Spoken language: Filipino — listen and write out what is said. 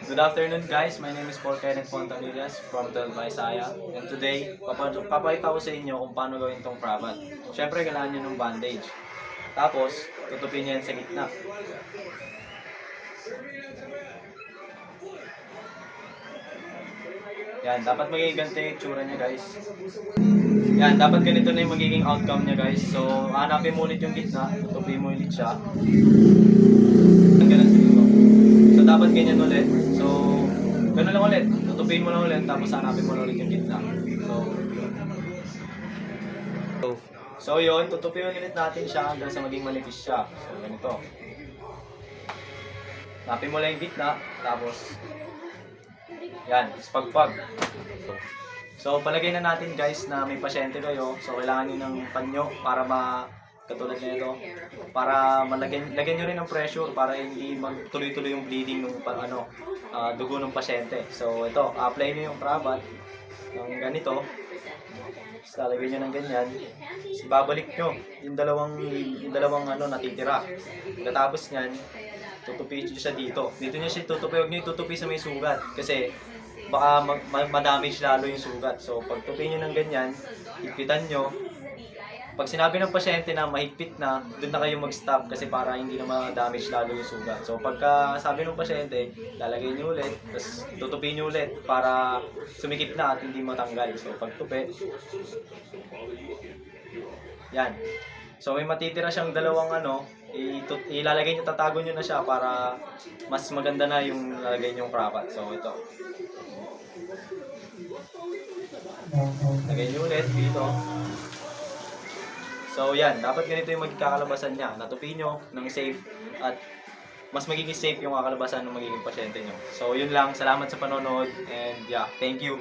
Good afternoon guys, my name is Paul Kenneth Fontanillas from Delma, Isaya. And today, papakita ko sa inyo kung paano gawin itong cravat. Siyempre, kailangan nyo ng bandage. Tapos, tutupin nyo yan sa gitna. Yan, dapat magiging ganito yung itsura niya guys. Yan, dapat ganito na yung magiging outcome niya guys. So, hanapin mo ulit yung gitna, tutupin mo ulit siya. Ganun siguro. So, dapat ganyan ulit. So, ganun lang ulit. Tutupin mo lang ulit, tapos hanapin mo lang ulit yung gitna. So yun, tutupin ulit natin siya hanggang sa maging manipis siya. So, ganito. Hanapin mo lang yung gitna, tapos yan, pagpag. So, palagay na natin guys na may pasyente kayo. So, kailangan nyo ng panyo para katulad na ito, para lagyan nyo rin ng pressure para hindi magtuloy-tuloy yung bleeding ng dugo ng pasyente. So, ito, apply nyo yung cravat ng ganito. Tapos lalagyan nyo ng ganyan. Tapos babalik nyo yung dalawang natitira. Pagkatapos nyan, tutupi nyo siya dito. Dito nyo siya tutupi, huwag nyo tutupi sa may sugat. Kasi baka ma-damage lalo yung sugat. So, pag tupi nyo ng ganyan, higpitan nyo. Pag sinabi ng pasyente na mahigpit na, doon na kayo mag-stop kasi para hindi na ma-damage lalo yung sugat. So, pagka sabi ng pasyente, lalagay nyo ulit, tapos tutupi nyo ulit para sumikip na at hindi matanggal. So, pag tupi, yan. So, may matitira siyang dalawang ilalagay nyo, tatago nyo na siya para mas maganda na yung lalagay nyo yung cravat. So, ito. Lagay nyo ulit dito. So yan, dapat ganito yung magkakalabasan niya. Natupi nyo ng safe at mas magiging safe yung kakalabasan ng magiging pasyente nyo. So yun lang, salamat sa panonood and yeah, thank you.